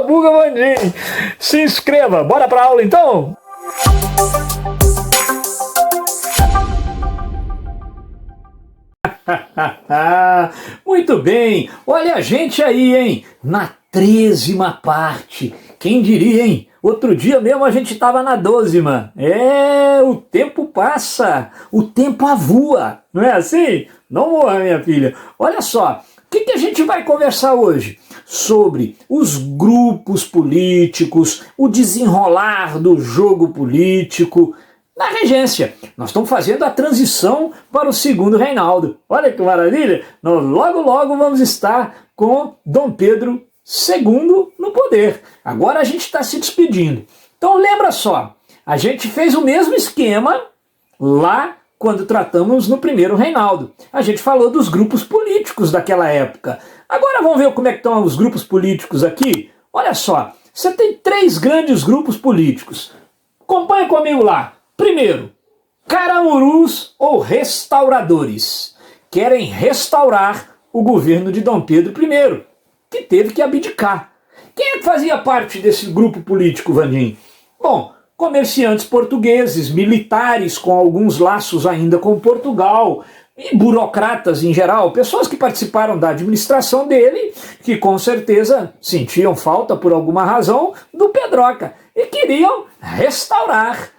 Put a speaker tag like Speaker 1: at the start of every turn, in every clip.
Speaker 1: Sabuga Vandim. Se inscreva, bora pra aula então? Muito bem, olha a gente aí, hein? Na 13ª parte. Quem diria, hein? Outro dia mesmo a gente estava na 12ª. O tempo passa, o tempo avua, não é assim? Não morra, minha filha. Olha só, o que a gente vai conversar hoje? Sobre os grupos políticos, o desenrolar do jogo político na regência. Nós estamos fazendo a transição para o segundo reinado. Olha que maravilha! Nós logo vamos estar com Dom Pedro II no poder. Agora a gente está se despedindo. Então lembra só, a gente fez o mesmo esquema lá quando tratamos no primeiro reinado. A gente falou dos grupos políticos daquela época. Agora vamos ver como é que estão os grupos políticos aqui. Olha só, você tem 3 grandes grupos políticos. Acompanha comigo lá. Primeiro, caramurus ou restauradores. Querem restaurar o governo de Dom Pedro I, que teve que abdicar. Quem é que fazia parte desse grupo político, Vandim? Bom, comerciantes portugueses, militares com alguns laços ainda com Portugal, e burocratas em geral, pessoas que participaram da administração dele, que com certeza sentiam falta por alguma razão do Pedroca e queriam restaurar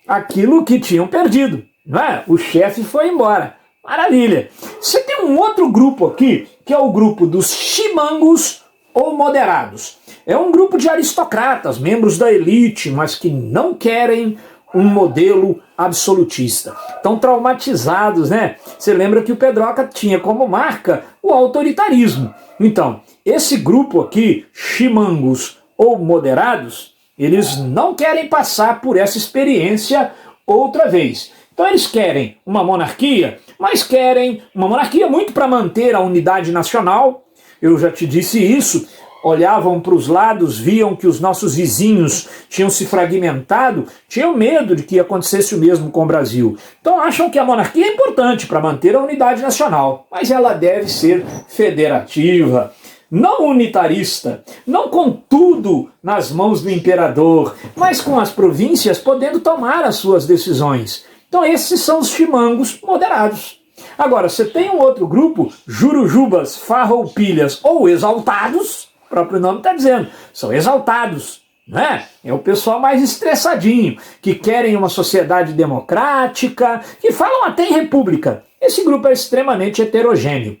Speaker 1: aquilo que tinham perdido, não é? O chefe foi embora. Maravilha! Você tem um outro grupo aqui, que é o grupo dos chimangos ou moderados. É um grupo de aristocratas, membros da elite, mas que não querem um modelo absolutista. Estão traumatizados, né? Você lembra que o Pedroca tinha como marca o autoritarismo. Então, esse grupo aqui, chimangos ou moderados, eles não querem passar por essa experiência outra vez. Então eles querem uma monarquia, mas querem uma monarquia muito para manter a unidade nacional. Eu já te disse isso. Olhavam para os lados, viam que os nossos vizinhos tinham se fragmentado, tinham medo de que acontecesse o mesmo com o Brasil. Então acham que a monarquia é importante para manter a unidade nacional, mas ela deve ser federativa, não unitarista, não com tudo nas mãos do imperador, mas com as províncias podendo tomar as suas decisões. Então esses são os chimangos moderados. Agora, você tem um outro grupo, jurujubas, farroupilhas ou exaltados, o próprio nome está dizendo, são exaltados, né? É o pessoal mais estressadinho, que querem uma sociedade democrática, que falam até em república. Esse grupo é extremamente heterogêneo.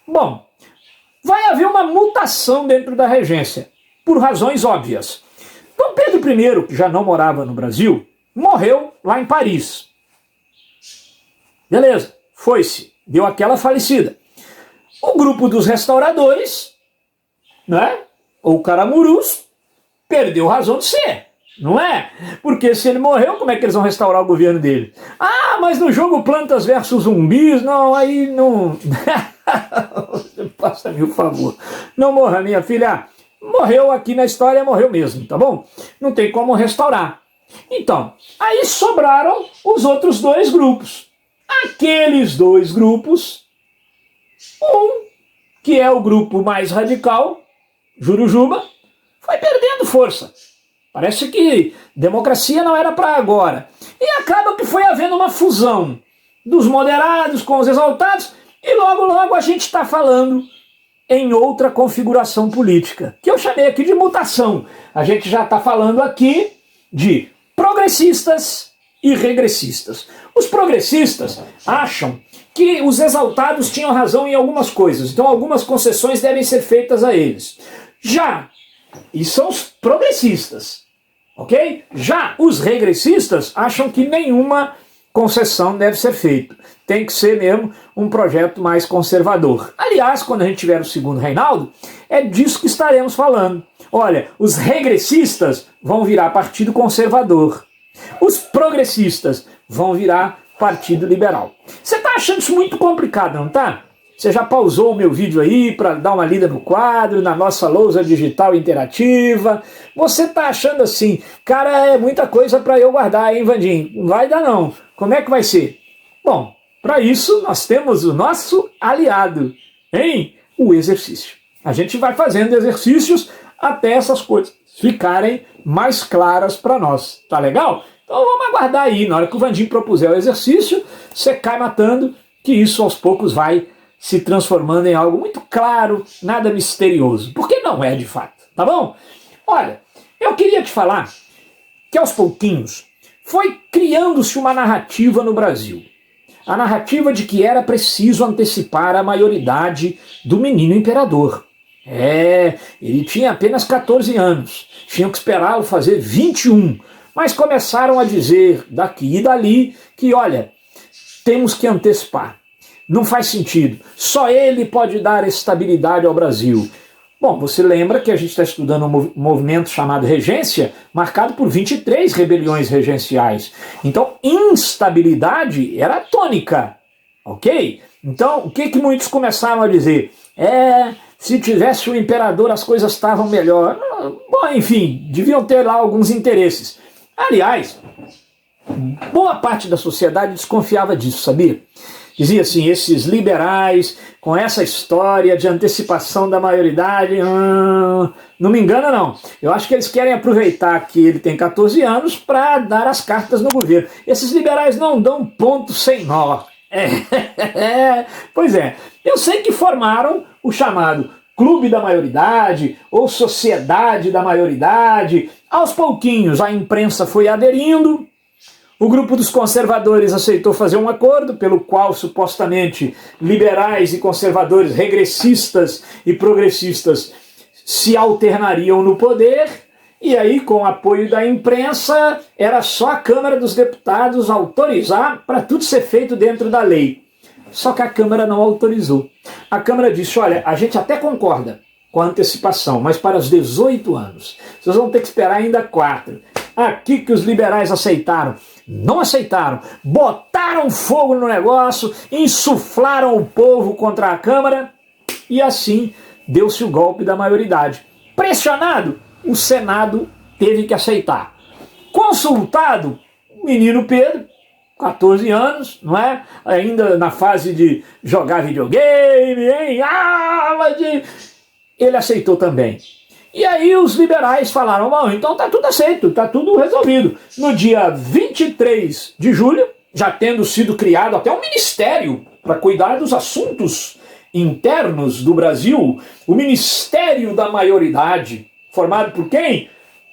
Speaker 1: Bom, vai haver uma mutação dentro da regência, por razões óbvias. Dom Pedro I, que já não morava no Brasil, morreu lá em Paris. Beleza, foi-se, deu aquela falecida. O grupo dos restauradores, né, ou caramurus, perdeu razão de ser, não é? Porque se ele morreu, como é que eles vão restaurar o governo dele? Ah, mas no jogo plantas versus zumbis, não, aí não... Faça-me o favor. Não morra, minha filha. Morreu aqui na história, morreu mesmo, tá bom? Não tem como restaurar. Então, aí sobraram os outros 2 grupos. Aqueles 2 grupos, um, que é o grupo mais radical, Jurujuba, foi perdendo força. Parece que democracia não era para agora. E acaba que foi havendo uma fusão dos moderados com os exaltados, e logo a gente está falando em outra configuração política, que eu chamei aqui de mutação. A gente já está falando aqui de progressistas e regressistas. Os progressistas acham que os exaltados tinham razão em algumas coisas, então algumas concessões devem ser feitas a eles. E são os progressistas, ok? Já os regressistas acham que nenhuma concessão deve ser feita. Tem que ser mesmo um projeto mais conservador. Aliás, quando a gente tiver o segundo reinado, é disso que estaremos falando. Olha, os regressistas vão virar partido conservador. Os progressistas vão virar partido liberal. Você está achando isso muito complicado, não tá? Você já pausou o meu vídeo aí para dar uma lida no quadro, na nossa lousa digital interativa. Você está achando assim, cara, é muita coisa para eu guardar, hein, Vandim? Não vai dar não. Como é que vai ser? Bom, para isso nós temos o nosso aliado, hein? O exercício. A gente vai fazendo exercícios até essas coisas ficarem mais claras para nós. Tá legal? Então vamos aguardar aí, na hora que o Vandinho propuser o exercício, você cai matando, que isso aos poucos vai se transformando em algo muito claro, nada misterioso, porque não é de fato, tá bom? Olha, eu queria te falar que aos pouquinhos foi criando-se uma narrativa no Brasil. A narrativa de que era preciso antecipar a maioridade do menino imperador. Ele tinha apenas 14 anos, tinham que esperá-lo fazer 21, mas começaram a dizer daqui e dali que, olha, temos que antecipar. Não faz sentido, só ele pode dar estabilidade ao Brasil. Bom, você lembra que a gente está estudando um movimento chamado Regência, marcado por 23 rebeliões regenciais. Então, instabilidade era a tônica, ok? Então, o que muitos começaram a dizer? Se tivesse o imperador as coisas estavam melhor. Bom, enfim, deviam ter lá alguns interesses. Aliás, boa parte da sociedade desconfiava disso, sabia? Dizia assim, esses liberais, com essa história de antecipação da maioridade, não me engana não. Eu acho que eles querem aproveitar que ele tem 14 anos para dar as cartas no governo. Esses liberais não dão ponto sem nó. Pois é, eu sei que formaram o chamado Clube da Maioridade ou Sociedade da Maioridade. Aos pouquinhos a imprensa foi aderindo. O grupo dos conservadores aceitou fazer um acordo pelo qual supostamente liberais e conservadores, regressistas e progressistas se alternariam no poder, e aí com o apoio da imprensa era só a Câmara dos Deputados autorizar para tudo ser feito dentro da lei. Só que a Câmara não autorizou. A Câmara disse, olha, a gente até concorda com a antecipação, mas para os 18 anos. Vocês vão ter que esperar ainda 4. Aqui que os liberais aceitaram. Não aceitaram. Botaram fogo no negócio, insuflaram o povo contra a Câmara e assim deu-se o golpe da maioridade. Pressionado, o Senado teve que aceitar. Consultado, o menino Pedro, 14 anos, não é? Ainda na fase de jogar videogame, hein? Ele aceitou também. E aí os liberais falaram, bom, então tá tudo aceito, tá tudo resolvido. No dia 23 de julho, já tendo sido criado até um ministério para cuidar dos assuntos internos do Brasil, o Ministério da Maioridade, formado por quem?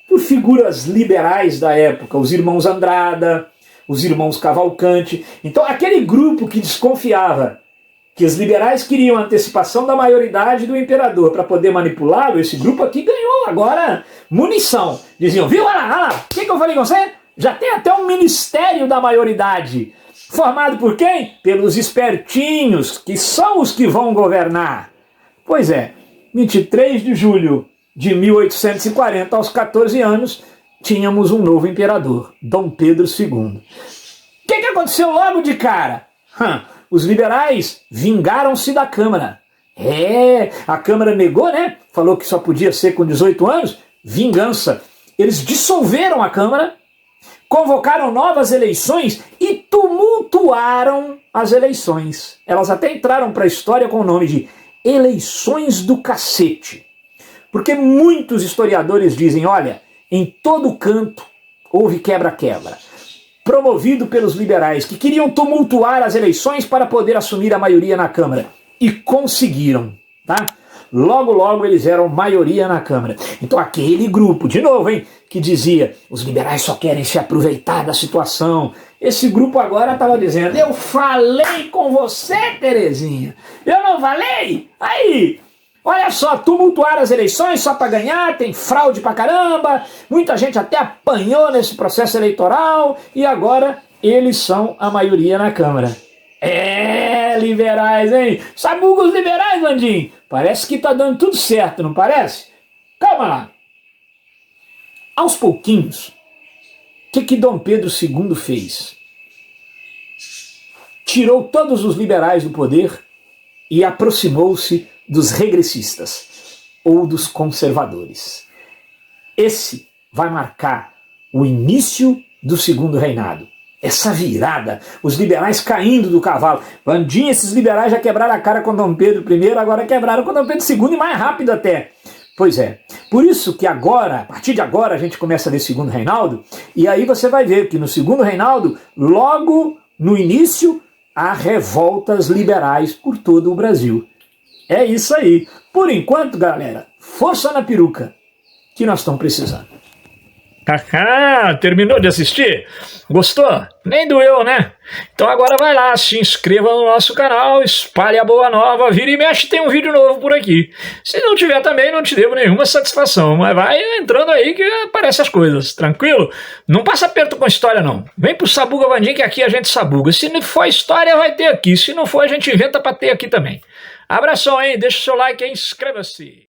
Speaker 1: Por figuras liberais da época, os irmãos Andrada, os irmãos Cavalcante. Então aquele grupo que desconfiava que os liberais queriam a antecipação da maioridade do imperador para poder manipulá-lo, esse grupo aqui ganhou agora munição. Diziam, viu, olha lá, o que eu falei com você? Já tem até um Ministério da Maioridade, formado por quem? Pelos espertinhos, que são os que vão governar. Pois é, 23 de julho de 1840, aos 14 anos, tínhamos um novo imperador, Dom Pedro II. O que aconteceu logo de cara? Os liberais vingaram-se da Câmara. A Câmara negou, né? Falou que só podia ser com 18 anos. Vingança. Eles dissolveram a Câmara, convocaram novas eleições e tumultuaram as eleições. Elas até entraram para a história com o nome de Eleições do Cacete. Porque muitos historiadores dizem, olha, em todo canto houve quebra-quebra. Promovido pelos liberais, que queriam tumultuar as eleições para poder assumir a maioria na Câmara. E conseguiram, tá? Logo, logo eles eram maioria na Câmara. Então aquele grupo, de novo, hein, que dizia, os liberais só querem se aproveitar da situação. Esse grupo agora estava dizendo, eu falei com você, Terezinha. Eu não falei? Aí... Olha só, tumultuar as eleições só para ganhar, tem fraude pra caramba, muita gente até apanhou nesse processo eleitoral e agora eles são a maioria na Câmara. Liberais, hein? Sabuga os liberais, Vandinho? Parece que tá dando tudo certo, não parece? Calma lá. Aos pouquinhos, o que Dom Pedro II fez? Tirou todos os liberais do poder e aproximou-se dos regressistas ou dos conservadores. Esse vai marcar o início do segundo reinado. Essa virada, os liberais caindo do cavalo. Vandinha, esses liberais já quebraram a cara com Dom Pedro I, agora quebraram com Dom Pedro II e mais rápido até. Pois é. Por isso que agora, a partir de agora, a gente começa a ler Segundo Reinaldo, e aí você vai ver que no Segundo Reinaldo, logo no início, há revoltas liberais por todo o Brasil. É isso aí. Por enquanto, galera, força na peruca, que nós estamos precisando.
Speaker 2: Terminou de assistir? Gostou? Nem doeu, né? Então agora vai lá, se inscreva no nosso canal, espalhe a boa nova, vira e mexe, tem um vídeo novo por aqui. Se não tiver também, não te devo nenhuma satisfação, mas vai entrando aí que aparecem as coisas, tranquilo? Não passa aperto com história não. Vem pro Sabuga Vandim que aqui a gente sabuga. Se não for história, vai ter aqui. Se não for, a gente inventa pra ter aqui também. Abração, hein? Deixa o seu like aí, inscreva-se.